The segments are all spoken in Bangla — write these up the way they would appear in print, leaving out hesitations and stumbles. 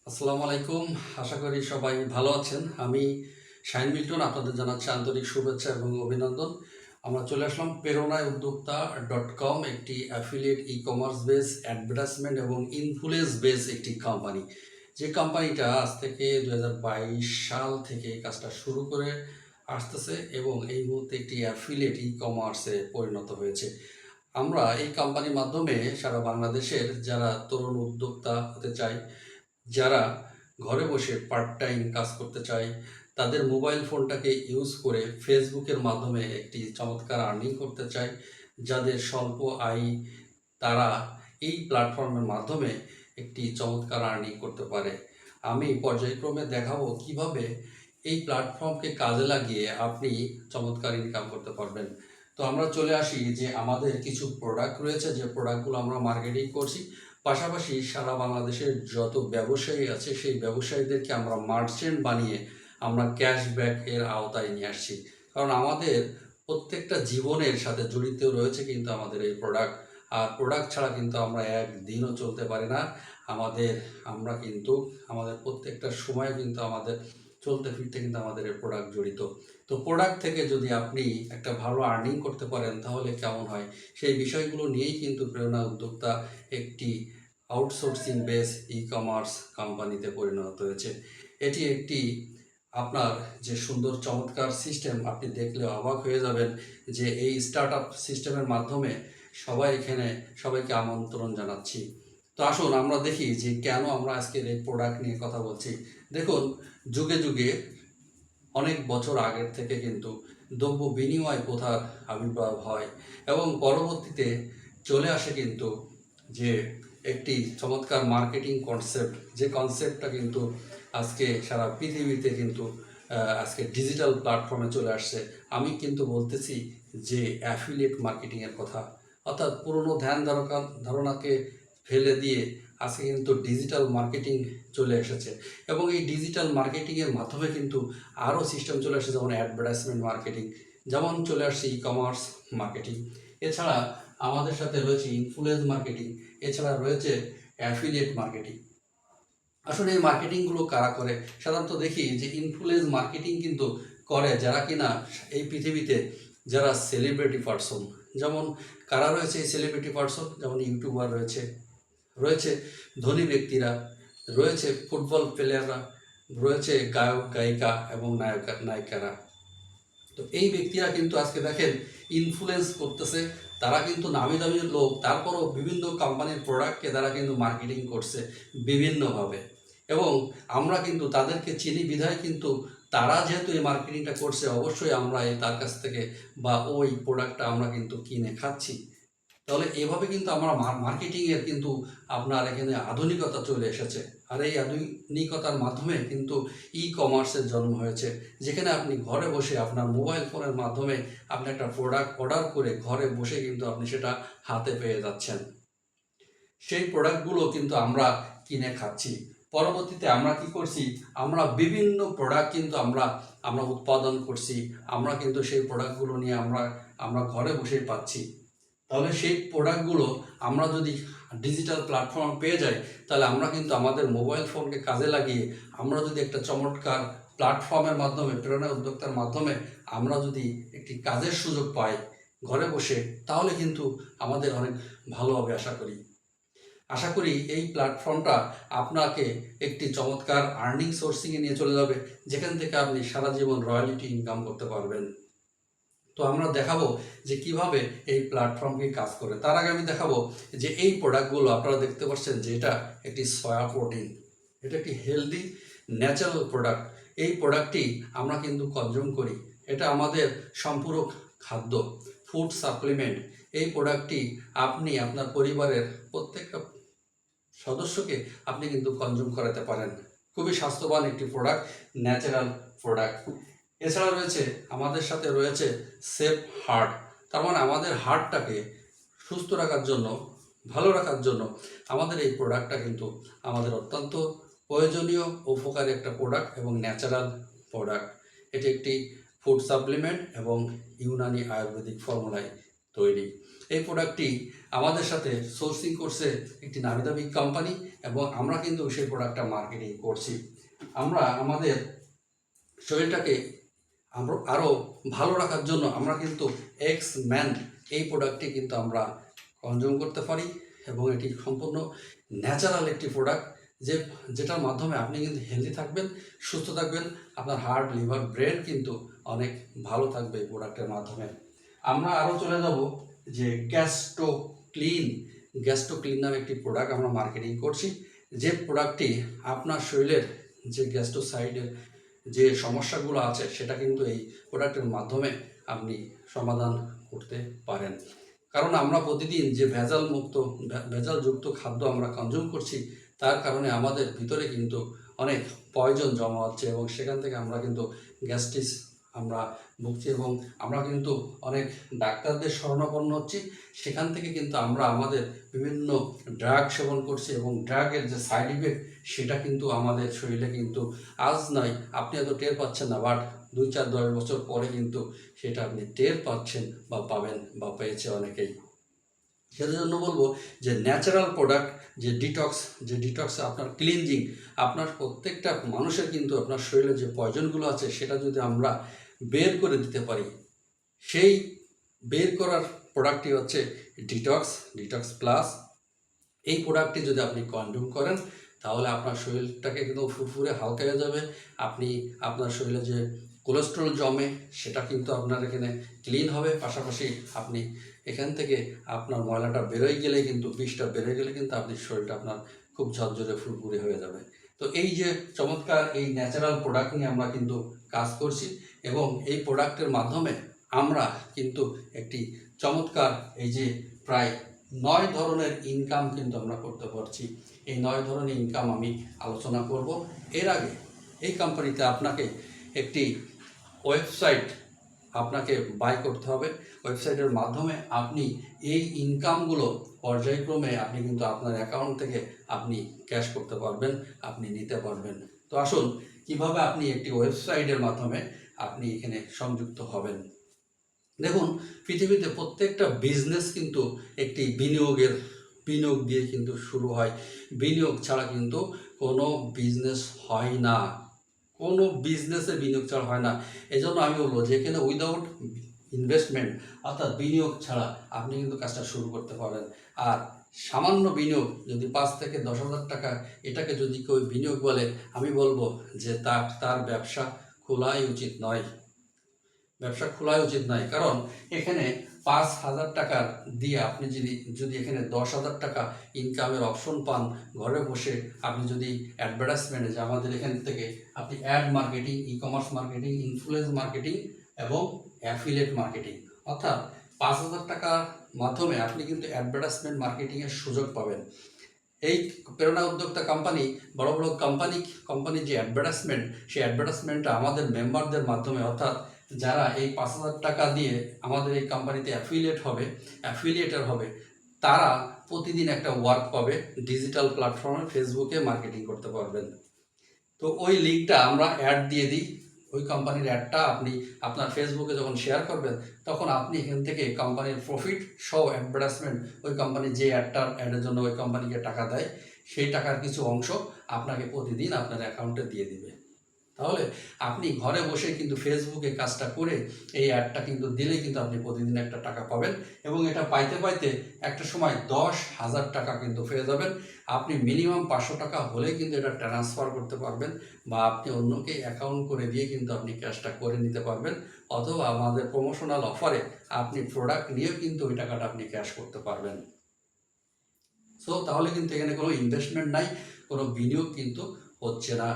আসসালামু আলাইকুম। আশা করি সবাই ভালো আছেন। আমি শাইন মিল্টন আপনাদের জানাচ্ছি আন্তরিক শুভেচ্ছা এবং অভিনন্দন। আমরা চলে আসলাম প্রেরণায় উদ্যোক্তা .com, একটি অ্যাফিলিয়েট ই-কমার্স বেস, অ্যাডভার্টাইজমেন্ট এবং ইনফ্লুয়েন্স বেস একটি কোম্পানি। যে কোম্পানিটা আজ থেকে 2022 সাল থেকে এই কাজটা শুরু করে আসতেছে এবং এই মুহূর্তে একটি অ্যাফিলিয়েট ই-কমার্সে পরিণত হয়েছে। আমরা এই কোম্পানির মাধ্যমে সারা বাংলাদেশের যারা তরুণ উদ্যোক্তা হতে চায়, যারা ঘরে বসে পার্ট টাইম কাজ করতে চায়, তাদের মোবাইল ফোনটাকে ইউজ করে ফেসবুকের মাধ্যমে একটি চমৎকার আর্নিং করতে চায়, যাদের স্বল্প আয়, তারা এই প্ল্যাটফর্মের মাধ্যমে একটি চমৎকার আর্নিং করতে পারে। আমি পর্যায়ক্রমে দেখাবো কিভাবে এই প্ল্যাটফর্মকে কাজে লাগিয়ে আপনি চমৎকার ইনকাম করতে পারবেন। তো আমরা চলে আসি যে আমাদের কিছু প্রোডাক্ট রয়েছে, যে প্রোডাক্টগুলো আমরা মার্কেটিং করছি। পাশাপাশি সারা বাংলাদেশের যত ব্যবসায়ী আছে সেই ব্যবসায়ীদেরকে আমরা মার্চেন্ট বানিয়ে আমরা ক্যাশব্যাক এর আওতায় নিয়ে আসছি। কারণ আমাদের প্রত্যেকটা জীবনের সাথে জড়িত রয়েছে কিন্তু আমাদের এই প্রোডাক্ট। আর প্রোডাক্ট ছাড়া কিন্তু আমরা একদিনও চলতে পারি না। আমরা কিন্তু আমাদের প্রত্যেকটা সময় কিন্তু আমাদের চলতে ফিরতে কিন্তু আমাদের এই প্রোডাক্ট জড়িত। তো প্রোডাক্ট থেকে যদি আপনি একটা ভালো আর্নিং করতে পারেন তাহলে কেমন হয়, সেই বিষয়গুলো নিয়েই কিন্তু প্রেরণা উদ্যোক্তা একটি আউটসোর্সিং বেস ই-কমার্স কোম্পানিতে পরিণত হয়েছে। এটি একটি আপনার যে সুন্দর চমৎকার সিস্টেম, আপনি দেখলে অবাক হয়ে যাবেন যে এই স্টার্ট আপ সিস্টেমের মাধ্যমে সবাইকে আমন্ত্রণ জানাচ্ছি। তো আসুন আমরা দেখি যে কেন আমরা আজকের এই প্রোডাক্ট নিয়ে কথা বলছি। দেখুন, যুগে যুগে অনেক বছর আগের থেকে কিন্তু দ্রব্য বিনিময় প্রথার আবির্ভাব হয় এবং পরবর্তীতে চলে আসে কিন্তু যে একটি চমৎকার মার্কেটিং কনসেপ্ট, যে কনসেপ্টটা কিন্তু আজকে সারা পৃথিবীতে কিন্তু আজকে ডিজিটাল প্ল্যাটফর্মে চলে আসছে। আমি কিন্তু বলতেছি যে অ্যাফিলিয়েট মার্কেটিংয়ের কথা, অর্থাৎ পুরনো ধারণাকে ফেলে দিয়ে আজকে কিন্তু ডিজিটাল মার্কেটিং চলে এসেছে এবং এই ডিজিটাল মার্কেটিংয়ের মাধ্যমে কিন্তু আরও সিস্টেম চলে আসছে, যেমন অ্যাডভার্টাইজমেন্ট মার্কেটিং, যেমন চলে আসছে ই কমার্স মার্কেটিং। এছাড়া আমাদের সাথে রয়েছে ইনফ্লুয়েন্স মার্কেটিং, এছাড়া রয়েছে অ্যাফিলিয়েট মার্কেটিং। আসলে এই মার্কেটিংগুলো কারা করে? সাধারণত দেখি যে ইনফ্লুয়েন্স মার্কেটিং কিন্তু করে যারা কিনা এই পৃথিবীতে যারা সেলিব্রিটি পার্সন। যেমন কারা রয়েছে এই সেলিব্রিটি পার্সন? যেমন ইউটিউবার রয়েছে, রয়েছে ধনী ব্যক্তিরা, রয়েছে ফুটবল প্লেয়াররা, রয়েছে গায়ক গায়িকা এবং নায়িকারা। তো এই ব্যক্তিরা কিন্তু আজকে দেখেন ইনফ্লুয়েন্স করতেছে। তারা কিন্তু নামি দামি লোক, তারপরও বিভিন্ন কোম্পানির প্রোডাক্টকে তারা কিন্তু মার্কেটিং করছে বিভিন্নভাবে। এবং আমরা কিন্তু তাদেরকে চিনি বিধায় কিন্তু তারা যেহেতু এই মার্কেটিংটা করছে, অবশ্যই আমরা তার কাছ থেকে বা ওই প্রোডাক্টটা আমরা কিন্তু কিনে খাচ্ছি। তাহলে এভাবে কিন্তু আমরা মার্কেটিংয়ের কিন্তু আপনার এখানে আধুনিকতা চলে এসেছে। আর এই আধুনিকতার মাধ্যমে কিন্তু ই কমার্সের জন্ম হয়েছে, যেখানে আপনি ঘরে বসে আপনার মোবাইল ফোনের মাধ্যমে আপনি একটা প্রোডাক্ট অর্ডার করে ঘরে বসে কিন্তু আপনি সেটা হাতে পেয়ে যাচ্ছেন। সেই প্রোডাক্টগুলো কিন্তু আমরা কিনে খাচ্ছি। পরবর্তীতে আমরা কি করছি? আমরা বিভিন্ন প্রোডাক্ট কিন্তু আমরা উৎপাদন করছি। আমরা কিন্তু সেই প্রোডাক্টগুলো নিয়ে আমরা ঘরে বসেই পাচ্ছি। তাহলে সেই প্রোডাক্টগুলো আমরা যদি ডিজিটাল প্ল্যাটফর্ম পেয়ে যাই, তাহলে আমরা কিন্তু আমাদের মোবাইল ফোনকে কাজে লাগিয়ে আমরা যদি একটা চমৎকার প্ল্যাটফর্মের মাধ্যমে, প্রেরণা উদ্যোক্তার মাধ্যমে আমরা যদি একটি কাজের সুযোগ পাই ঘরে বসে, তাহলে কিন্তু আমাদের অনেক ভালো হবে আশা করি এই প্ল্যাটফর্মটা আপনাকে একটি চমৎকার আর্নিং সোর্সিংয়ে নিয়ে চলে যাবে, যেখান থেকে আপনি সারা জীবন রয়্যালিটি ইনকাম করতে পারবেন। তো আমরা দেখাবো যে কিভাবে এই প্ল্যাটফর্মকে কাজ করে। তার আগে আমি দেখাবো যে এই প্রোডাক্টগুলো আপনারা দেখতে পাচ্ছেন যে এটা একটি সয়া প্রোটিন, এটা একটি হেলদি ন্যাচারাল প্রোডাক্ট। এই প্রোডাক্টটি আমরা কিন্তু কনজিউম করি, এটা আমাদের সম্পূরক খাদ্য, ফুড সাপ্লিমেন্ট। এই প্রোডাক্টটি আপনি আপনার পরিবারের প্রত্যেকটা সদস্যকে আপনি কিন্তু কনজিউম করাতে পারেন। খুবই স্বাস্থ্যবান একটি প্রোডাক্ট, ন্যাচারাল প্রোডাক্ট। এছাড়া আমাদের সাথে রয়েছে সেফ হার্ট। তার মানে আমাদের হার্টটাকে সুস্থ রাখার জন্য, ভালো রাখার জন্য আমাদের এই প্রোডাক্টটা কিন্তু আমাদের অত্যন্ত প্রয়োজনীয়, উপকারী একটা প্রোডাক্ট এবং ন্যাচারাল প্রোডাক্ট। এটি একটি ফুড সাপ্লিমেন্ট এবং ইউনানি আয়ুর্বেদিক ফর্মুলায় তৈরি। এই প্রোডাক্টটি আমাদের সাথে সোর্সিং করছে একটি নামিদামি কোম্পানি এবং আমরা কিন্তু সেই প্রোডাক্টটা মার্কেটিং করছি। আমরা আমাদের শরীরটাকে আমরা আরও ভালো রাখার জন্য আমরা কিন্তু এক্স ম্যান এই প্রোডাক্টটি কিন্তু আমরা কনজিউম করতে পারি এবং এটি সম্পূর্ণ ন্যাচারাল একটি প্রোডাক্ট যেটার মাধ্যমে আপনি কিন্তু হেলদি থাকবেন, সুস্থ থাকবেন, আপনার হার্ট, লিভার, ব্রেন কিন্তু অনেক ভালো থাকবে এই প্রোডাক্টের মাধ্যমে। আমরা আরও চলে যাব যে গ্যাস্ট্রো ক্লিন নামে একটি প্রোডাক্ট আমরা মার্কেটিং করছি, যে প্রোডাক্টটি আপনার শরীরের যে গ্যাস্ট্রোসাইডের যে সমস্যাগুলো আছে সেটা কিন্তু এই প্রোডাক্টের মাধ্যমে আপনি সমাধান করতে পারেন। কারণ আমরা প্রতিদিন যে ভেজালযুক্ত খাদ্য আমরা কনজিউম করছি তার কারণে আমাদের ভিতরে কিন্তু অনেক পয়জন জমা হচ্ছে এবং সেখান থেকে আমরা কিন্তু গ্যাস্ট্রিস আমরা ভুগছি এবং আমরা কিন্তু অনেক ডাক্তারদের শরণাপন্ন হচ্ছি। সেখান থেকে কিন্তু আমরা আমাদের বিভিন্ন ড্রাগ সেবন করছি এবং ড্রাগের যে সাইড ইফেক্ট সেটা কিন্তু আমাদের শরীরে কিন্তু আজ নয় আপনি এত টের পাচ্ছেন না, বাট 2, 4, 10 বছর পরে কিন্তু সেটা আপনি টের পাচ্ছেন বা পাবেন বা পেয়েছে অনেকেই। সেজন্য বলবো যে ন্যাচারাল প্রোডাক্ট যে ডিটক্স আপনার ক্লিনজিং, আপনার প্রত্যেকটা মানুষের কিন্তু আপনার শরীরে যে পয়জনগুলো আছে সেটা যদি আমরা বের করে দিতে পারি, সেই বের করার প্রোডাক্টটি হচ্ছে ডিটক্স প্লাস। এই প্রোডাক্টটি যদি আপনি কনজিউম করেন তাহলে আপনার শরীরটাকে কিন্তু ফুরফুরে হালকা হয়ে যাবে। আপনি আপনার শরীরে যে কোলেস্ট্রল জমে সেটা কিন্তু আপনার এখানে ক্লিন হবে, পাশাপাশি আপনি এখান থেকে আপনার ময়লাটা বেরোয় গেলে কিন্তু বিষটা বেরোয় গেলে কিন্তু আপনি শরীরটা আপনার খুব ঝরঝরে ফুরফুরে হয়ে যাবে। তো এই যে চমৎকার এই ন্যাচারাল প্রোডাক্ট নিয়ে আমরা কিন্তু কাজ করছি এবং এই প্রোডাক্টের মাধ্যমে আমরা কিন্তু একটি চমৎকার এই যে প্রায় 9 ধরনের ইনকাম কিন্তু আমরা করতে পারছি। এই 9 ধরনের ইনকাম আমি আলোচনা করব। এর আগে এই কোম্পানিতে আপনাকে একটি ওয়েবসাইট আপনাকে বাই করতে হবে। ওয়েবসাইটের মাধ্যমে আপনি এই ইনকামগুলো পর্যায়ক্রমে আপনি কিন্তু আপনার অ্যাকাউন্ট থেকে আপনি ক্যাশ করতে পারবেন, আপনি নিতে পারবেন। তো আসুন কিভাবে আপনি একটি ওয়েবসাইটের মাধ্যমে আপনি এখানে সংযুক্ত হবেন। দেখুন, পৃথিবীতে প্রত্যেকটা বিজনেস কিন্তু একটি বিনিয়োগ দিয়ে কিন্তু শুরু হয়। বিনিয়োগ ছাড়া কিন্তু কোনো বিজনেস হয় না, কোনো বিজনেসে বিনিয়োগ ছাড়া হয় না। এই জন্য আমি বলবো যে এখানে উইদাউট ইনভেস্টমেন্ট অর্থাৎ বিনিয়োগ ছাড়া আপনি কিন্তু কাজটা শুরু করতে পারেন। আর সামান্য বিনিয়োগ যদি 5 থেকে 10,000 টাকা এটাকে যদি কেউ বিনিয়োগ বলে, আমি বলবো যে তার ব্যবসা খোলাই উচিত নয়। কারণ এখানে 5,000 টাকার দিয়ে আপনি যদি এখানে 10,000 টাকা ইনকামের অপশন পান, ঘরে বসে আপনি যদি অ্যাডভার্টাইজমেন্ট যে আমাদের এখান থেকে আপনি add marketing, e commerce marketing, influence marketing এবং অ্যাফিলিয়েট মার্কেটিং অর্থাৎ 5,000 টাকার মাধ্যমে আপনি কিন্তু অ্যাডভার্টাইজমেন্ট মার্কেটিংয়ের সুযোগ পাবেন। এই প্রেরণা উদ্যোক্তা কোম্পানি বড় বড় কোম্পানি যে অ্যাডভার্টাইজমেন্ট, সেই অ্যাডভার্টাইজমেন্টটা আমাদের মেম্বারদের মাধ্যমে অর্থাৎ যারা এই 5,000 টাকা দিয়ে আমাদের এই কোম্পানিতে অ্যাফিলিয়েটার হবে তারা প্রতিদিন একটা ওয়ার্ক পাবে, ডিজিটাল প্ল্যাটফর্মে ফেসবুকে মার্কেটিং করতে পারবেন। তো ওই লিঙ্কটা আমরা অ্যাড দিয়ে দিই। ওই কোম্পানির অ্যাডটা আপনি আপনার ফেসবুকে যখন শেয়ার করবেন তখন আপনি এখান থেকে কোম্পানির প্রফিট সহ অ্যাডভার্টাইজমেন্ট, ওই কোম্পানি যে অ্যাডের জন্য ওই কোম্পানিকে টাকা দেয় সেই টাকার কিছু অংশ আপনাকে প্রতিদিন আপনার অ্যাকাউন্টে দিয়ে দিবে। তাহলে আপনি ঘরে বসে কিন্তু ফেসবুকে কাজটা করে এই অ্যাডটা কিন্তু দিলেই কিন্তু আপনি প্রতিদিন একটা টাকা পাবেন এবং এটা পাইতে একটা সময় 10,000 টাকা কিন্তু পেয়ে যাবেন। আপনি মিনিমাম 500 টাকা হলেই কিন্তু এটা ট্রান্সফার করতে পারবেন বা আপনি অন্যকে অ্যাকাউন্ট করে দিয়ে কিন্তু আপনি ক্যাশটা করে নিতে পারবেন, অথবা আমাদের প্রমোশনাল অফারে আপনি প্রোডাক্ট নিয়েও কিন্তু ওই টাকাটা আপনি ক্যাশ করতে পারবেন। সো তাহলে কিন্তু এখানে কোনো ইনভেস্টমেন্ট নাই, কোনো বিনিয়োগ কিন্তু হচ্ছে না।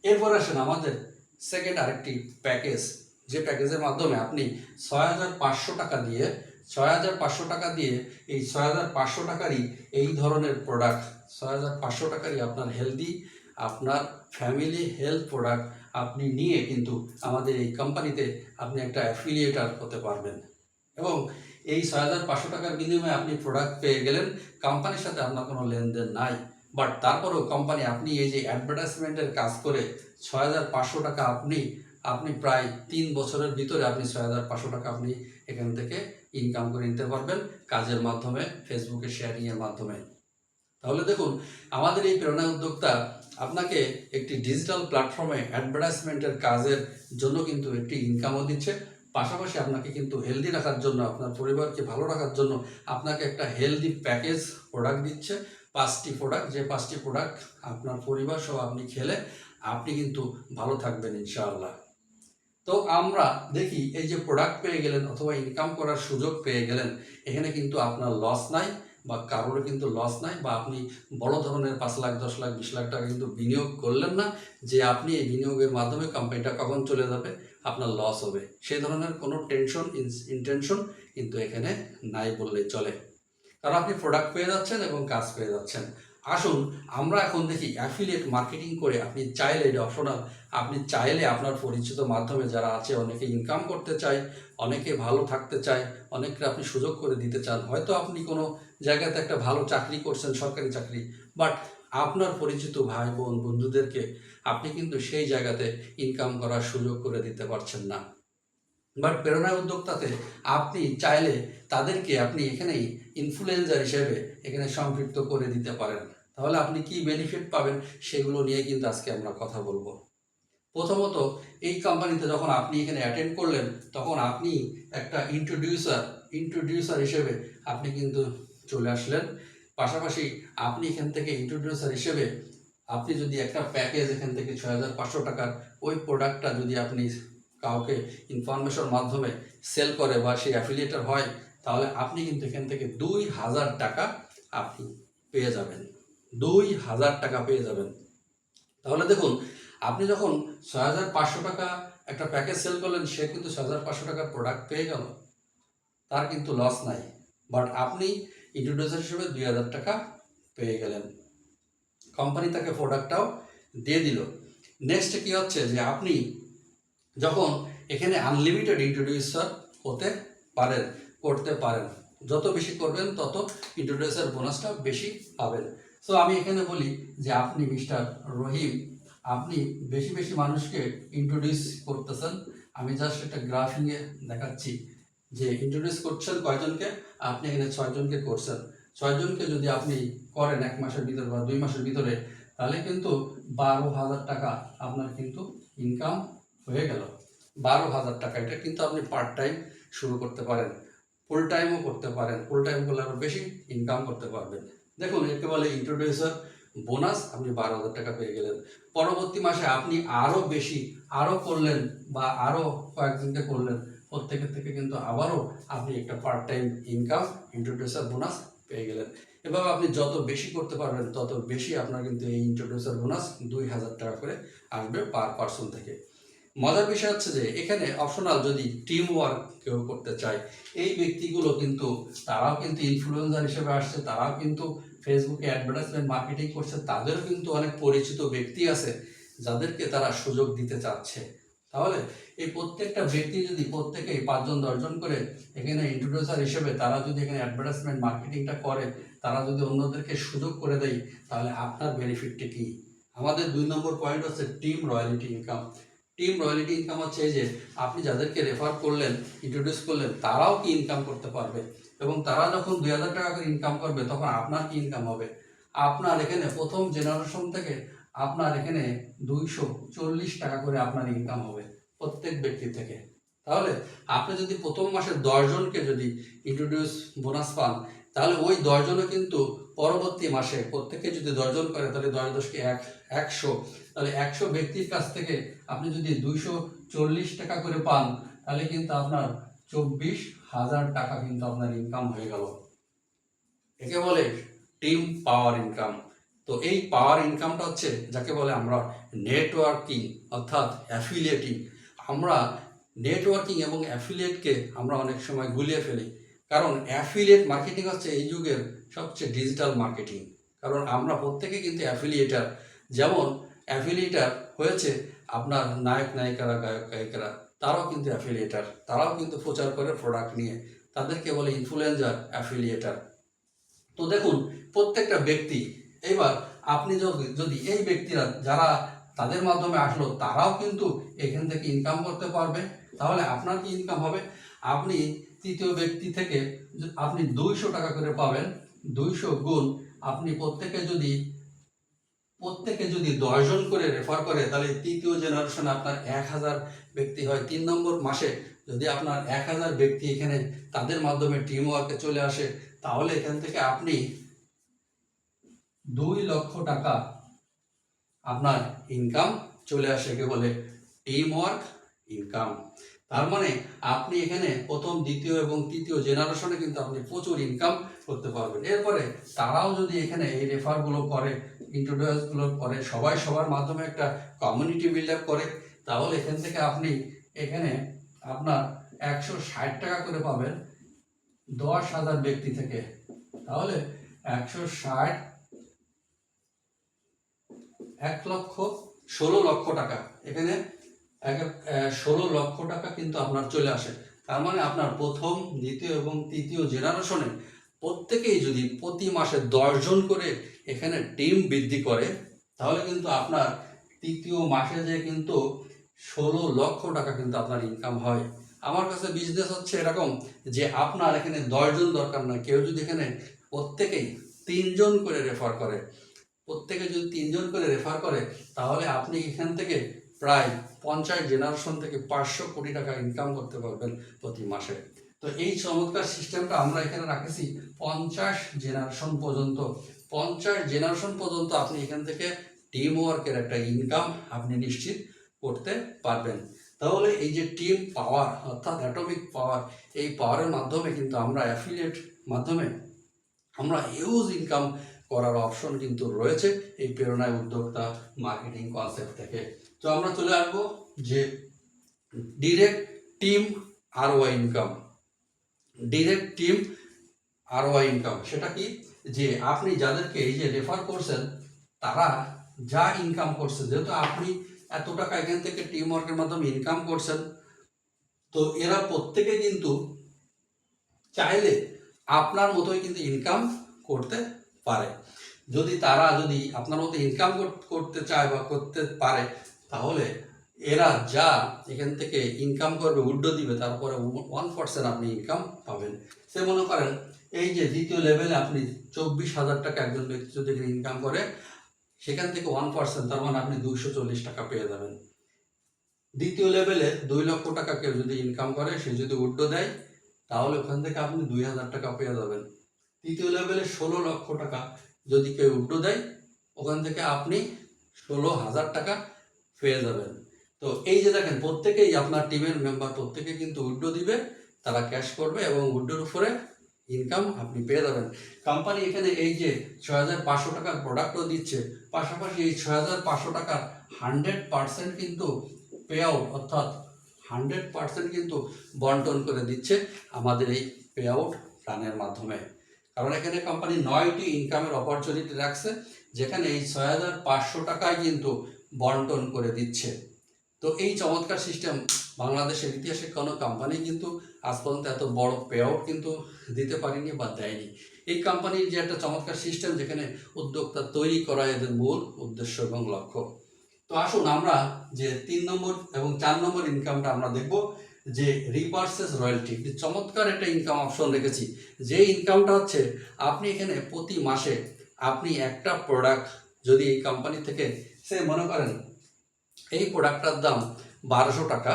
এরপর আসেন আমাদের সেকেন্ড আরেকটি প্যাকেজ, যে প্যাকেজের মাধ্যমে আপনি 6,500 টাকা দিয়ে এই 6,500 টাকারই এই ধরনের প্রোডাক্ট, 6,500 টাকারই আপনার হেলদি, আপনার ফ্যামিলি হেলথ প্রোডাক্ট আপনি নিয়ে কিন্তু আমাদের এই কোম্পানিতে আপনি একটা অ্যাফিলিয়েটার হতে পারবেন এবং এই 6,500 টাকার বিনিময়ে আপনি প্রোডাক্ট পেয়ে গেলেন। কোম্পানির সাথে আপনার কোনো লেনদেন নাই, বাট তারপরেও কোম্পানি আপনি এই যে অ্যাডভার্টাইজমেন্টের কাজ করে 6,500 টাকা আপনি প্রায় 3 বছরের ভিতরে আপনি 6,500 টাকা আপনি এখান থেকে ইনকাম করে নিতে পারবেন কাজের মাধ্যমে, ফেসবুকে শেয়ারিংয়ের মাধ্যমে। তাহলে দেখুন, আমাদের এই প্রেরণা উদ্যোক্তা আপনাকে একটি ডিজিটাল প্ল্যাটফর্মে অ্যাডভার্টাইজমেন্টের কাজের জন্য কিন্তু একটি ইনকামও দিচ্ছে, পাশাপাশি আপনাকে কিন্তু হেলদি রাখার জন্য, আপনার পরিবারকে ভালো রাখার জন্য আপনাকে একটা হেলদি প্যাকেজ প্রোডাক্ট দিচ্ছে, 5টি প্রোডাক্ট, যে 5টি প্রোডাক্ট আপনার পরিবার সহ আপনি খেলে আপনি কিন্তু ভালো থাকবেন ইনশাআল্লাহ। তো আমরা দেখি, এই যে প্রোডাক্ট পেয়ে গেলেন অথবা ইনকাম করার সুযোগ পেয়ে গেলেন, এখানে কিন্তু আপনার লস নাই বা কারোর কিন্তু লস নাই, বা আপনি বড় ধরনের 5 লাখ 10 লাখ 20 লাখ টাকা কিন্তু বিনিয়োগ করলেন না যে আপনি এই বিনিয়োগের মাধ্যমে কোম্পানিটা কখন চলে যাবে, আপনার লস হবে, সেই ধরনের কোনো টেনশন ইন্টেনশন কিন্তু এখানে নাই বললেই চলে। কারণ আপনি প্রোডাক্ট পেয়ে যাচ্ছেন এবং কাজ পেয়ে যাচ্ছেন। আসুন আমরা এখন দেখি, অ্যাফিলিয়েট মার্কেটিং করে আপনি চাইলে, এটা অপশনাল, আপনি চাইলে আপনার পরিচিত মাধ্যমে যারা আছে, অনেকে ইনকাম করতে চায়, অনেকে ভালো থাকতে চায়, অনেককে আপনি সুযোগ করে দিতে চান। হয়তো আপনি কোনো জায়গাতে একটা ভালো চাকরি করছেন, সরকারি চাকরি, বাট আপনার পরিচিত ভাই বোন বন্ধুদেরকে আপনি কিন্তু সেই জায়গাতে ইনকাম করার সুযোগ করে দিতে পারছেন না। বাট প্রেরণা উদ্যোক্তাতে আপনি চাইলে তাদেরকে আপনি এখানেই ইনফ্লুয়েন্সার হিসেবে এখানে সম্পৃক্ত করে দিতে পারেন। তাহলে আপনি কি বেনিফিট পাবেন সেগুলো নিয়ে কিন্তু আজকে আমরা কথা বলবো। প্রথমত, এই কোম্পানিতে যখন আপনি এখানে অ্যাটেন্ড করলেন, তখন আপনি একটা ইন্ট্রোডিউসার হিসেবে আপনি কিন্তু চলে আসলেন। পাশাপাশি আপনি এখান থেকে ইন্ট্রোডিউসার হিসেবে আপনি যদি একটা প্যাকেজ এখান থেকে 6500 টাকার ওই প্রোডাক্টটা যদি আপনি কাউকে ইনফরমেশন মাধ্যমে সেল করে বা সেই অ্যাফিলিয়েটার হয়, তাহলে আপনি কিন্তু এখান থেকে 2000 টাকা আপনি পেয়ে যাবেন। 2000 টাকা পেয়ে যাবেন। তাহলে দেখুন, আপনি যখন 6500 টাকা একটা প্যাকেজ সেল করলেন, সে কিন্তু 6500 টাকার প্রোডাক্ট পেয়ে গেল, তার কিন্তু লস নাই। বাট আপনি ইন্ট্রোডিউসার হিসেবে 2000 টাকা পেয়ে গেলেন, কোম্পানি তাকে প্রোডাক্টটাও দিয়ে দিল। নেক্সট কি হচ্ছে যে আপনি যখন এখানে আনলিমিটেড ইন্ট্রোডিউসার করতে পারেন, যত বেশি করবেন তত ইন্ট্রোডিউসার বোনাসটা বেশি পাবেন। সো আমি এখানে বলি যে আপনি মিস্টার রহিম, আপনি বেশি বেশি মানুষকে ইন্ট্রোডিউস করতেছেন। আমি জাস্ট একটা গ্রাফিংয়ে দেখাচ্ছি যে ইন্ট্রোডিউস করছেন কয়জনকে, আপনি এখানে 6 জনকে করছেন। 6 জনকে যদি আপনি করেন 1 মাসের ভিতরে বা 2 মাসের ভিতরে, তাহলে কিন্তু 12,000 টাকা আপনার কিন্তু ইনকাম হয়ে গেল। 12,000 টাকা, এটা কিন্তু আপনি পার্ট টাইম শুরু করতে পারেন, ফুল টাইমও করতে পারেন। ফুল টাইম করলে আরও বেশি ইনকাম করতে পারবেন। দেখুন, একে বলে ইন্ট্রোডিউসার বোনাস, আপনি 12,000 টাকা পেয়ে গেলেন। পরবর্তী মাসে আপনি আরও বেশি করলেন বা আরও কয়েকজনকে করলেন, প্রত্যেকের থেকে কিন্তু আবারও আপনি একটা part time income introducer bonus পেয়ে গেলেন। এভাবে আপনি যত বেশি করতে পারবেন তত বেশি আপনার কিন্তু এই ইন্ট্রোডিউসার বোনাস 2000 টাকা করে আসবে পার পার্সন থেকে। মজার বিষয় হচ্ছে যে এখানে অপশনাল যদি টিম ওয়ার্ক কেউ করতে চায়, এই ব্যক্তিগুলো কিন্তু তারাও কিন্তু ইনফ্লুয়েন্সার হিসেবে আসছে, তারাও কিন্তু ফেসবুকে অ্যাডভার্টাইজমেন্ট মার্কেটিং করছে, তাদেরও কিন্তু অনেক পরিচিত ব্যক্তি আছে যাদেরকে তারা সুযোগ দিতে চাচ্ছে। তাহলে এই প্রত্যেকটা ব্যক্তি যদি প্রত্যেকেই 5 জন 10 জন করে এখানে ইন্ট্রোডিউসার হিসেবে তারা যদি এখানে অ্যাডভার্টাইজমেন্ট মার্কেটিংটা করে, তারা যদি অন্যদেরকে সুযোগ করে দেয়, তাহলে আপনার বেনিফিটটা কি? আমাদের 2 নম্বর পয়েন্ট হচ্ছে team royalty income. Team royalty income হচ্ছে এই যে আপনি যাদেরকে রেফার করলেন, ইন্ট্রোডিউস করলেন, তারাও কি ইনকাম করতে পারবে, এবং তারা যখন 2000 টাকা করে ইনকাম করবে তখন আপনার কি ইনকাম হবে। আপনার এখানে প্রথম জেনারেশন থেকে আপনার এখানে 240 টাকা করে আপনার ইনকাম হবে প্রত্যেক ব্যক্তি থেকে। তাহলে আপনি যদি প্রথম মাসে 10 জনকে যদি ইন্ট্রোডিউস বোনাস পান, তাহলে ওই 10 জনও কিন্তু পরবর্তী মাসে প্রত্যেকে যদি 10 জন করে, তাহলে 10 10 কে 100, তাহলে 100 ব্যক্তির কাছ থেকে আপনি যদি 240 টাকা করে পান, তাহলে কিন্তু আপনার 24,000 টাকা কিন্তু আপনার ইনকাম হয়ে গেল। একে বলে টিম পাওয়ার ইনকাম। তো এই পাওয়ার ইনকামটা হচ্ছে যাকে বলে আমরা নেটওয়ার্কিং অর্থাৎ অ্যাফিলিয়েটিং। আমরা নেটওয়ার্কিং এবং অ্যাফিলিয়েটকে আমরা অনেক সময় গুলিয়ে ফেলি, কারণ অ্যাফিলিয়েট মার্কেটিং হচ্ছে এই যুগের সবচেয়ে ডিজিটাল মার্কেটিং। কারণ আমরা প্রত্যেকে কিন্তু অ্যাফিলিয়েটার। যেমন অ্যাফিলিয়েটার হয়েছে আপনার নায়ক নায়িকারা, গায়ক গায়িকারা, তারাও কিন্তু অ্যাফিলিয়েটার, তারাও কিন্তু প্রচার করে প্রোডাক্ট নিয়ে, তাদেরকে বলে ইনফ্লুয়েন্সার, অ্যাফিলিয়েটার। তো দেখুন, প্রত্যেকটা ব্যক্তি, এবার আপনি যদি এই ব্যক্তিরা যারা তাদের মাধ্যমে আসলো তারাও কিন্তু এখান থেকে ইনকাম করতে পারবে, তাহলে আপনার কি ইনকাম হবে? আপনি তৃতীয় ব্যক্তি থেকে আপনি 200 টাকা করে পাবেন। 200 গুণ আপনি প্রত্যেকে যদি 10 জন করে রেফার করে, তাহলে তৃতীয় জেনারেশনে আপনার 1000 ব্যক্তি হয়। 3 নম্বর মাসে যদি আপনার 1000 ব্যক্তি এখানে তাদের মাধ্যমে টিম ওয়ার্কে চলে আসে, তাহলে এখান থেকে আপনি 2 লক্ষ টাকা আপনার ইনকাম চলে আসে, কে বলে টিম ওয়ার্ক ইনকাম। তার মানে আপনি এখানে প্রথম, দ্বিতীয় এবং তৃতীয় জেনারেশনে কিন্তু আপনি প্রচুর ইনকাম করতে পারবেন। এরপরে তারাও যদি এখানে এই রেফারগুলো করে, ইন্ট্রোডিউসগুলো করে, সবাই সবার মাধ্যমে একটা কমিউনিটি বিল্ড আপ করে, তাহলে এখান থেকে আপনি এখানে আপনার 160 টাকা করে পাবেন 10,000 ব্যক্তি থেকে। তাহলে 160 16 লক্ষ টাকা, এখানে 16 লক্ষ টাকা কিন্তু আপনার চলে আসে। তার মানে আপনার প্রথম, দ্বিতীয় এবং তৃতীয় জেনারেশনে প্রত্যেকেই যদি প্রতি মাসে 10 জন করে এখানে টিম বৃদ্ধি করে, তাহলে কিন্তু আপনার তৃতীয় মাসে যে কিন্তু 16 লক্ষ টাকা কিন্তু আপনার ইনকাম হয়। আমার কাছে বিজনেস হচ্ছে এরকম যে আপনার এখানে 10 জন দরকার না, কেউ যদি এখানে প্রত্যেকেই 3 জন করে রেফার করে, তাহলে আপনি এখান থেকে প্রায় 50 জেনারেশন থেকে 500 কোটি টাকা ইনকাম করতে পারবেন প্রতি মাসে। তো এই চমৎকার সিস্টেমটা আমরা এখানে রাখেছি 50 জেনারেশন পর্যন্ত। 50 জেনারেশন পর্যন্ত আপনি এখান থেকে টিম ওয়ার্কের একটা ইনকাম আপনি নিশ্চিত করতে পারবেন। তাহলে এই যে টিম পাওয়ার অর্থাৎ অ্যাটমিক পাওয়ার, এই পাওয়ারের মাধ্যমে কিন্তু আমরা অ্যাফিলিয়েট মাধ্যমে আমরা হিউজ ইনকাম করার অপশন কিন্তু রয়েছে এই প্রেরণায় উদ্যোক্তা মার্কেটিং কনসেপ্ট থেকে। তো আমরা চলে আসবো যে ডিরেক্ট টিম আরওআই ইনকাম। সেটা কি, যে আপনি যাদেরকে এই যে রেফার করছেন তারা যা ইনকাম করছে, যেহেতু আপনি এত টাকা এখান থেকে টিম ওয়ার্কের মাধ্যমে ইনকাম করছেন, তো এরা প্রত্যেকে কিন্তু চাইলে আপনার মতোই কিন্তু ইনকাম করতে পারে। তারা যদি আপনার মতো ইনকাম করতে চায় বা করতে পারে, তাহলে এরা যা এখান থেকে ইনকাম করবে, উড্ডো দিবে, তারপরে 1% আপনি ইনকাম পাবেন। সে মনে করেন এই যে দ্বিতীয় লেভেলে আপনি 24,000 টাকা একজন ব্যক্তি যদি ইনকাম করে, সেখান থেকে 1%, তার মানে আপনি 240 টাকা পেয়ে যাবেন। দ্বিতীয় লেভেলে 2 লক্ষ টাকা কেউ যদি ইনকাম করে, সে যদি উড্ডো দেয়, তাহলে ওখান থেকে আপনি 2,000 টাকা পেয়ে যাবেন। তৃতীয় লেভেলে 16 লক্ষ টাকা যদি কেউ উড্ডো দেয়, ওখান থেকে আপনি 16,000 টাকা পেয়ে যাবেন। তো এই যে দেখেন, প্রত্যেকেই আপনার টিমের মেম্বার প্রত্যেকে কিন্তু উড্ডো দিবে, তারা ক্যাশ করবে এবং উড্ডোর উপরে ইনকাম আপনি পেয়ে যাবেন। কোম্পানি এখানে এই যে 6,500 টাকার প্রোডাক্টও দিচ্ছে, পাশাপাশি এই 6,500 টাকার 100% কিন্তু পে আউট, অর্থাৎ 100% কিন্তু বন্টন করে দিচ্ছে আমাদের এই পে আউট প্ল্যানের মাধ্যমে। কারণ এখানে কোম্পানি 9টি ইনকামের অপরচুনিটি রাখছে, যেখানে এই 6,500 টাকায় কিন্তু বন্টন করে দিচ্ছে। তো এই চমৎকার সিস্টেম বাংলাদেশের ইতিহাসে কোনো কোম্পানি কিন্তু আজ পর্যন্ত এত বড় পে আউট কিন্তু দিতে পারেনি বা দেয়নি। এই কোম্পানির যে একটা চমৎকার সিস্টেম, যেখানে উদ্যোক্তা তৈরি করা এদের মূল উদ্দেশ্য এবং লক্ষ্য। তো আসুন আমরা যে 3 নম্বর এবং 4 নম্বর ইনকামটা আমরা দেখব, যে রিভার্সেস রয়্যালটি। চমৎকার একটা ইনকাম অপশন রেখেছি, যে ইনকামটা হচ্ছে আপনি এখানে প্রতি মাসে আপনি একটা প্রোডাক্ট যদি এই কোম্পানি থেকে, সে মনে করেন এই প্রোডাক্টটার দাম 1200 টাকা,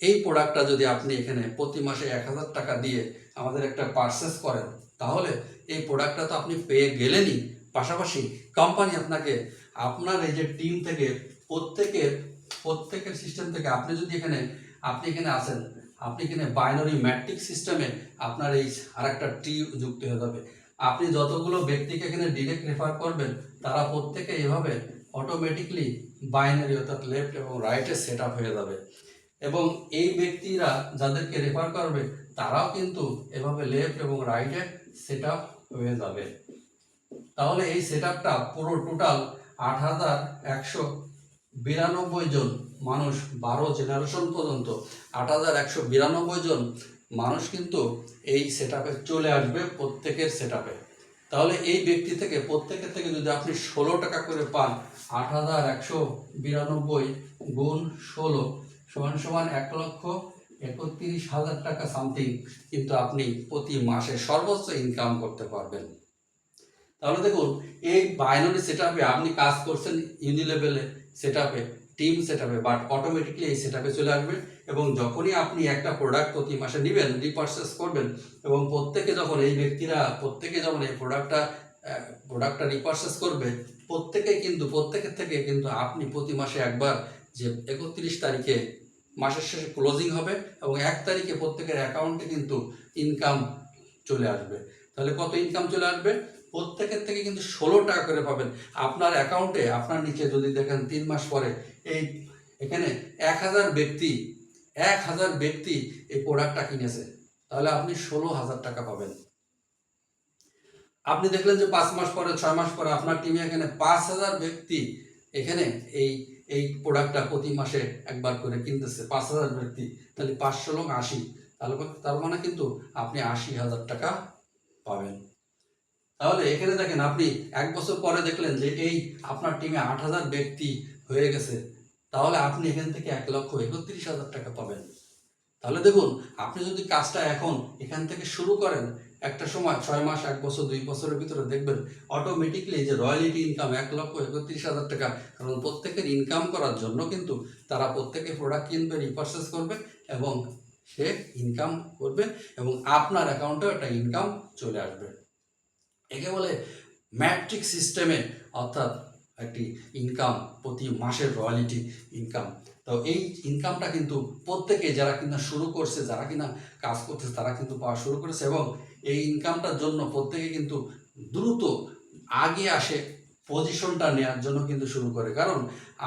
এই প্রোডাক্টটা যদি আপনি এখানে প্রতি মাসে 1,000 টাকা দিয়ে আমাদের একটা পারচেস করেন, তাহলে এই প্রোডাক্টটা তো আপনি পেয়ে গেলেনই, পাশাপাশি কোম্পানি আপনাকে আপনার এই যে টিম থেকে প্রত্যেকের সিস্টেম থেকে আপনি এখানে আসেন, আপনি এখানে বাইনারি ম্যাট্রিক্স সিস্টেমে আপনার এই আরেকটা ট্রি যুক্ত হয়ে যাবে। আপনি যতগুলো ব্যক্তিকে এখানে ডিরেক্ট রেফার করবেন, তারা প্রত্যেকে এভাবে অটোমেটিকলি বাইনারি অর্থাৎ লেফট এবং রাইটে সেট আপ হয়ে যাবে, এবং এই ব্যক্তিরা যাদেরকে রেফার করবে তারাও কিন্তু এভাবে লেফট এবং রাইটে সেট আপ হয়ে যাবে। তাহলে এই সেট আপটা পুরো টোটাল 8,192 জন মানুষ, 12 জেনারেশন পর্যন্ত 8,192 জন মানুষ কিন্তু এই সেট আপে চলে আসবে প্রত্যেকের সেট আপে। তাহলে এই ব্যক্তি থেকে প্রত্যেকের থেকে যদি আপনি 16 টাকা করে পান, 8,192 গুণ 16 সমান 1,00,000 31,000 টাকা সামথিং কিন্তু আপনি প্রতি মাসে সর্বোচ্চ ইনকাম করতে পারবেন। তাহলে দেখুন, এই বাইনারি সেট আপে আপনি কাজ করছেন ইউনিলেভেলে সেট আপে, টিম সেট আপে, বাট অটোমেটিকলি এই সেট আপে চলে আসবে। এবং যখনই আপনি একটা প্রোডাক্ট প্রতি মাসে নেবেন, রিপারচেস করবেন, এবং প্রত্যেকে যখন এই ব্যক্তিরা প্রত্যেকে যখন এই প্রোডাক্টটা রিপারচেস করবে, প্রত্যেকের থেকে কিন্তু আপনি প্রতি মাসে একবার যে 31 তারিখে মাসের শেষে ক্লোজিং হবে এবং 1 তারিখে প্রত্যেকের অ্যাকাউন্টে কিন্তু ইনকাম চলে আসবে। তাহলে কত ইনকাম চলে আসবে? প্রত্যেকের থেকে কিন্তু 16 টাকা করে পাবেন আপনার অ্যাকাউন্টে। আপনার নিচে যদি দেখেন 3 মাস পরে এখানে 1000 ব্যক্তি এই প্রোডাক্টটা কিনেছে, তাহলে আপনি 16,000 টাকা পাবেন। আপনি দেখলেন যে 5 মাস পরে 6 মাস পরে আপনার টিমে এখানে 5000 ব্যক্তি এখানে এই প্রোডাক্টটা প্রতি মাসে একবার করে কিনতেছে, 5000 ব্যক্তি, তাহলে 500 লোক 80, তার মানে কিন্তু আপনি 80,000 টাকা পাবেন। তাহলে এখানে দেখেন, আপনি 1 বছর পরে দেখলেন যে এই আপনার টিমে 8000 ব্যক্তি হয়ে গেছে, তাহলে আপনি এখান থেকে 1,31,000 টাকা পাবেন। তাহলে দেখুন, আপনি যদি কাজটা এখান থেকে শুরু করেন, একটা সময় 6 মাস, 1 বছর, 2 বছরের ভিতরে দেখবেন অটোমেটিকলি যে রয়্যালিটি ইনকাম 1,31,000 টাকা। কারণ প্রত্যেকের ইনকাম করার জন্য কিন্তু তারা প্রত্যেকে প্রোডাক্ট কিনবে, রিপারচেস করবে এবং সে ইনকাম করবে এবং আপনার অ্যাকাউন্টেও একটা ইনকাম চলে আসবে। একে বলে ম্যাট্রিক সিস্টেমে, অর্থাৎ একটি ইনকাম প্রতি মাসের রয়্যালিটি ইনকাম। তো এই ইনকামটা কিন্তু প্রত্যেকে যারা কিনা শুরু করছে, যারা কিনা কাজ করছে, তারা কিন্তু পাওয়া শুরু করেছে এবং এই ইনকামটার জন্য প্রত্যেকে কিন্তু দ্রুত আগে আসে পজিশনটা নেওয়ার জন্য কিন্তু শুরু করে। কারণ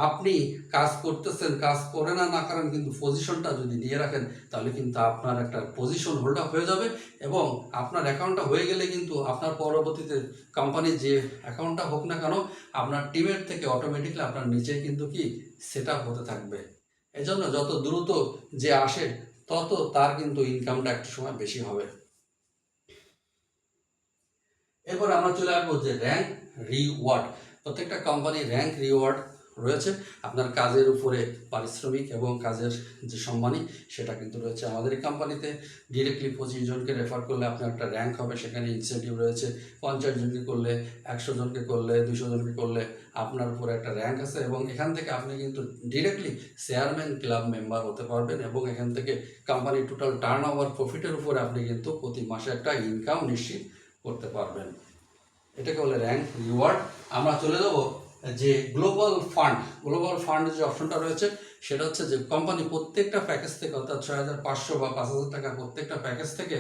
আপনি কাজ করতেছেন, কাজ করে না করেন, কিন্তু পজিশনটা যদি নিয়ে রাখেন তাহলে কিন্তু আপনার একটা পজিশন হোল্ড আপ হয়ে যাবে এবং আপনার অ্যাকাউন্টটা হয়ে গেলে কিন্তু আপনার পরবর্তীতে কোম্পানির যে অ্যাকাউন্টটা হোক না কেন, আপনার টিমের থেকে অটোমেটিকলি আপনার নিচে কিন্তু সেট আপ হতে থাকবে। এজন্য যত দ্রুত যে আসে তত তার কিন্তু ইনকামটা একটা সময় বেশি হবে। এরপর আমরা চলে আসবো যে র্যাঙ্ক রিওয়ার্ড। প্রত্যেকটা কোম্পানির র্যাঙ্ক রিওয়ার্ড রয়েছে। আপনার কাজের উপরে পারিশ্রমিক এবং কাজের যে সম্মানী সেটা কিন্তু রয়েছে। আমাদের এই কোম্পানিতে ডিরেক্টলি 25 জনকে রেফার করলে আপনার একটা র্যাঙ্ক হবে, সেখানে ইনসেন্টিভ রয়েছে। 50 জনকে করলে, 100 জনকে করলে, 200 জনকে করলে আপনার উপরে একটা র্যাঙ্ক আছে এবং এখান থেকে আপনি কিন্তু ডিরেক্টলি চেয়ারম্যান ক্লাব মেম্বার হতে পারবেন এবং এখান থেকে কোম্পানির টোটাল টার্ন ওভার প্রফিটের উপরে আপনি কিন্তু প্রতি মাসে একটা ইনকাম নিশ্চিত করতে পারবেন। এটাকে বলে র্যাঙ্ক রিওয়ার্ড। আমরা চলে যাব যে গ্লোবাল ফান্ড যে অপশনটা রয়েছে, সেটা হচ্ছে যে কোম্পানি প্রত্যেকটা প্যাকেজ থেকে, অর্থাৎ 6,500 বা 5,000 টাকা প্রত্যেকটা প্যাকেজ থেকে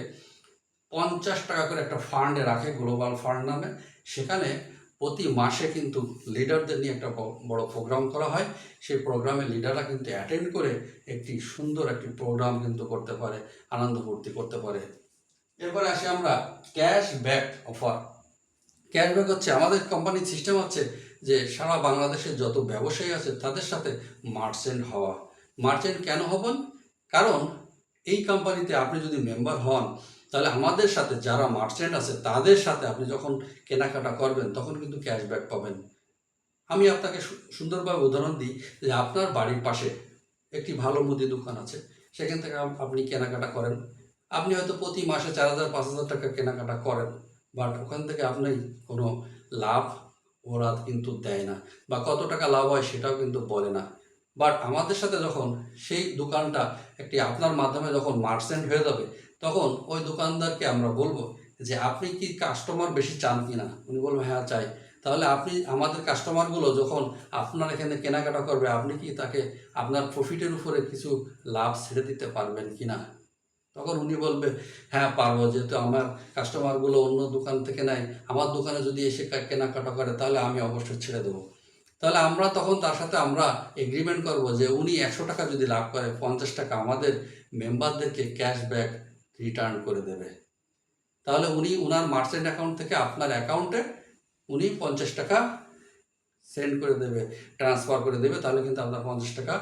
50 টাকা করে একটা ফান্ডে রাখে, গ্লোবাল ফান্ড নামে। সেখানে প্রতি মাসে কিন্তু লিডারদের নিয়ে একটা বড় প্রোগ্রাম করা হয়। সেই প্রোগ্রামে লিডাররা কিন্তু অ্যাটেন্ড করে একটি সুন্দর একটি প্রোগ্রাম কিন্তু করতে পারে, আনন্দ ফুর্তি করতে পারে। এরপরে আসি আমরা ক্যাশব্যাক অফার। ক্যাশব্যাক হচ্ছে আমাদের কোম্পানির সিস্টেম হচ্ছে যে সারা বাংলাদেশের যত ব্যবসায়ী আছে তাদের সাথে মার্চেন্ট হওয়া। মার্চেন্ট কেন হবেন? কারণ এই কোম্পানিতে আপনি যদি মেম্বার হন, তাহলে আমাদের সাথে যারা মার্চেন্ট আছে তাদের সাথে আপনি যখন কেনাকাটা করবেন তখন কিন্তু ক্যাশব্যাক পাবেন। আমি আপনাকে সুন্দরভাবে উদাহরণ দিই যে আপনার বাড়ির পাশে একটি ভালো মুদি দোকান আছে, সেখান থেকে আপনি কেনাকাটা করেন। আপনি হয়তো প্রতি মাসে 4,000 5,000 টাকা কেনাকাটা করেন, বাট ওখান থেকে আপনি কোনো লাভ ওরা কিন্তু দেয় না, বা কত টাকা লাভ হয় সেটাও কিন্তু বলে না। বাট আমাদের সাথে যখন সেই দোকানটা একটি আপনার মাধ্যমে যখন মার্চেন্ট হয়ে যাবে, তখন ওই দোকানদারকে আমরা বলবো যে আপনি কি কাস্টমার বেশি চান কি না? উনি বলবো হ্যাঁ চাই। তাহলে আপনি আমাদের কাস্টমারগুলো যখন আপনার এখানে কেনাকাটা করবে, আপনি কি তাকে আপনার প্রফিটের উপরে কিছু লাভ ছেড়ে দিতে পারবেন কি না? তখন উনি বলবে হ্যাঁ পারবো, যেহেতু আমার কাস্টমারগুলো অন্য দোকান থেকে নেয়, আমার দোকানে যদি এসে কেনাকাটা করে তাহলে আমি অবশ্যই ছেড়ে দেবো। তাহলে আমরা তখন তার সাথে আমরা এগ্রিমেন্ট করব যে উনি 100 টাকা যদি লাভ করে, 50 টাকা আমাদের মেম্বারদেরকে ক্যাশব্যাক রিটার্ন করে দেবে। তাহলে উনি উনার মার্চেন্ট অ্যাকাউন্ট থেকে আপনার অ্যাকাউন্টে উনি 50 টাকা সেন্ড করে দেবে, ট্রান্সফার করে দেবে। তাহলে কিন্তু আপনার 50 টাকা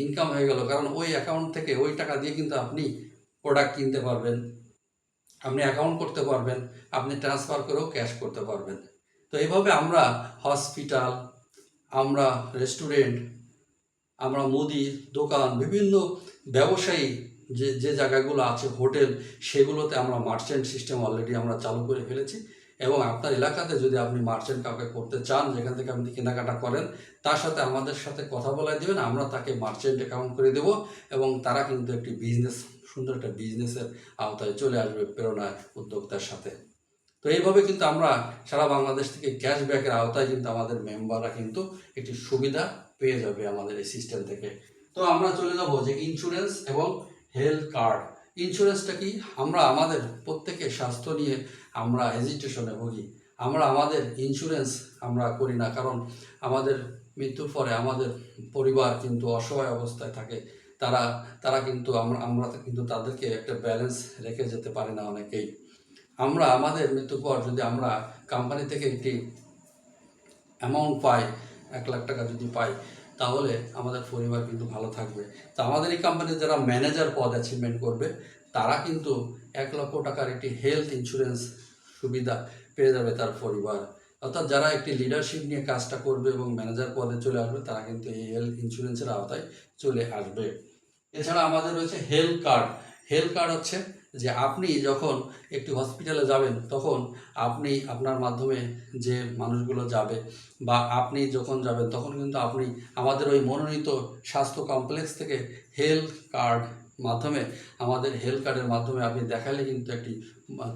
ইনকাম হয়ে গেল। কারণ ওই অ্যাকাউন্ট থেকে ওই টাকা দিয়ে কিন্তু আপনি প্রোডাক্ট কিনতে পারবেন, আপনি অ্যাকাউন্ট করতে পারবেন, আপনি ট্রান্সফার করেও ক্যাশ করতে পারবেন। তো এইভাবে আমরা হসপিটাল, আমরা রেস্টুরেন্ট, আমরা মুদির দোকান, বিভিন্ন ব্যবসায়ী যে যে জায়গাগুলো আছে হোটেল, সেগুলোতে আমরা মার্চেন্ট সিস্টেম অলরেডি আমরা চালু করে ফেলেছি। এবং আপনার এলাকাতে যদি আপনি মার্চেন্ট কাউকে করতে চান, যেখান থেকে আপনি কেনাকাটা করেন, তার সাথে আমাদের সাথে কথা বলাই দেবেন, আমরা তাকে মার্চেন্ট অ্যাকাউন্ট করে দেব এবং তারা কিন্তু একটি বিজনেস, সুন্দর একটা বিজনেসের আওতায় চলে আসবে প্রেরণা উদ্যোক্তার সাথে। তো এইভাবে কিন্তু আমরা সারা বাংলাদেশ থেকে ক্যাশব্যাকের আওতায় কিন্তু আমাদের মেম্বাররা কিন্তু একটি সুবিধা পেয়ে যাবে আমাদের এই সিস্টেম থেকে। তো আমরা চলে যাব যে ইন্স্যুরেন্স এবং হেলথ কার্ড। ইন্স্যুরেন্সটা কি? আমরা আমাদের প্রত্যেকের স্বাস্থ্য নিয়ে আমরা হেজিটেশনে ভুগি। আমরা আমাদের ইন্স্যুরেন্স আমরা করি না, কারণ আমাদের মৃত্যুর পরে আমাদের পরিবার কিন্তু অসহায় অবস্থায় থাকে। তারা তারা কিন্তু আমরা কিন্তু তাদেরকে একটা ব্যালেন্স রেখে যেতে পারি না অনেকেই। আমরা আমাদের মৃত্যুর পর যদি আমরা কোম্পানি থেকে একটি অ্যামাউন্ট পাই, 1 লাখ টাকা যদি পাই, তাহলে আমাদের পরিবার কিন্তু ভালো থাকবে। তো আমাদের এই কোম্পানির যারা ম্যানেজার পদ অ্যাচিভমেন্ট করবে, তারা কিন্তু 1 লক্ষ টাকার একটি হেলথ ইন্স্যুরেন্স সুবিধা পেয়ে যাবে তার পরিবার। অর্থাৎ যারা একটি লিডারশিপ নিয়ে কাজটা করবে এবং ম্যানেজার পদে চলে আসবে, তারা কিন্তু এই হেলথ ইন্স্যুরেন্সের আওতায় চলে আসবে। এছাড়া আমাদের রয়েছে হেলথ কার্ড। হেলথ কার্ড হচ্ছে যে আপনি যখন একটি হসপিটালে যাবেন, তখন আপনি আপনার মাধ্যমে যে মানুষগুলো যাবে বা আপনি যখন যাবেন, তখন কিন্তু আপনি আমাদের ওই মনোনীত স্বাস্থ্য কমপ্লেক্স থেকে হেলথ কার্ড মাধ্যমে, আমাদের হেলথ কার্ডের মাধ্যমে আপনি দেখালে কিন্তু একটি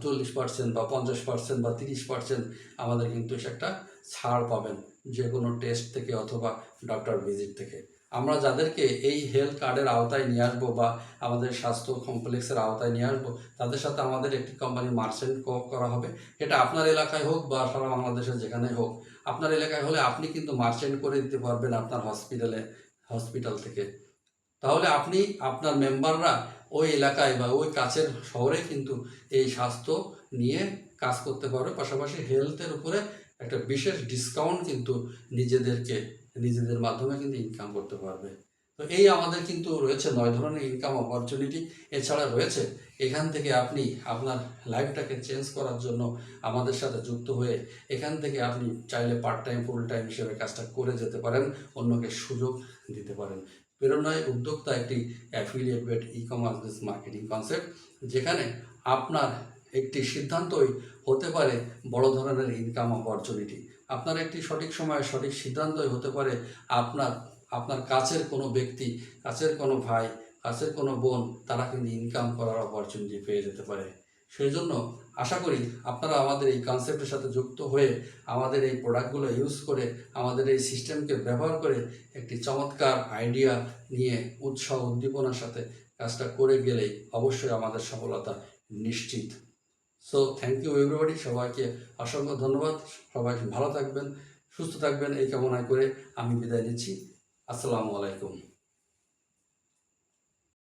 40% বা 50% বা 30% আমাদের কিন্তু সে একটা ছাড় পাবেন যে কোনো টেস্ট থেকে অথবা ডক্টর ভিজিট থেকে। আমরা যাদেরকে এই হেলথ কার্ডের আওতায় নিয়ে আসবো বা আমাদের স্বাস্থ্য কমপ্লেক্সের আওতায় নিয়ে আসবো, তাদের সাথে আমাদের একটি কোম্পানি মার্চেন্ট করা হবে। এটা আপনার এলাকায় হোক বা সারা বাংলাদেশের যেখানে হোক, আপনার এলাকায় হলে আপনি কিন্তু মার্চেন্ট করে দিতে পারবেন আপনার হসপিটাল থেকে। তাহলে আপনি আপনার মেম্বাররা ওই এলাকায় বা ওই কাছের শহরে কিন্তু এই স্বাস্থ্য নিয়ে কাজ করতে পারবে, পাশাপাশি হেলথের উপরে একটা বিশেষ ডিসকাউন্ট কিন্তু নিজেদের মাধ্যমে কিন্তু ইনকাম করতে পারবে। তো এই আমাদের কিন্তু রয়েছে 9 ধরনের ইনকাম অপরচুনিটি। এছাড়া রয়েছে এখান থেকে আপনি আপনার লাইফটাকে চেঞ্জ করার জন্য আমাদের সাথে যুক্ত হয়ে এখান থেকে আপনি চাইলে পার্ট টাইম ফুল টাইম হিসেবে কাজটা করে যেতে পারেন, অন্যকে সুযোগ দিতে পারেন। প্রেরণায় উদ্যোক্তা একটি affiliate bed e commerce marketing concept, যেখানে আপনার একটি সিদ্ধান্তই হতে পারে বড় ধরনের ইনকাম অপরচুনিটি। আপনার একটি সঠিক সময়ে সঠিক সিদ্ধান্তই হতে পারে আপনার কাছের কোনো ব্যক্তি, কাছের কোনো ভাই, কাছের কোনো বোন, তারা কিন্তু ইনকাম করার অপরচুনিটি পেয়ে যেতে পারে। সেই জন্য আশা করি আপনারা আমাদের এই কনসেপ্টের সাথে যুক্ত হয়ে আমাদের এই প্রোডাক্টগুলো ইউজ করে, আমাদের এই সিস্টেমকে ব্যবহার করে একটি চমৎকার আইডিয়া নিয়ে উৎসাহ উদ্দীপনার সাথে কাজটা করে গেলেই অবশ্যই আমাদের সফলতা নিশ্চিত। সো থ্যাংক ইউ এভরিবডি, সবাইকে অসংখ্য ধন্যবাদ। সবাই ভালো থাকবেন, সুস্থ থাকবেন এই কামনা করে আমি বিদায় নিচ্ছি। আসসালামু আলাইকুম।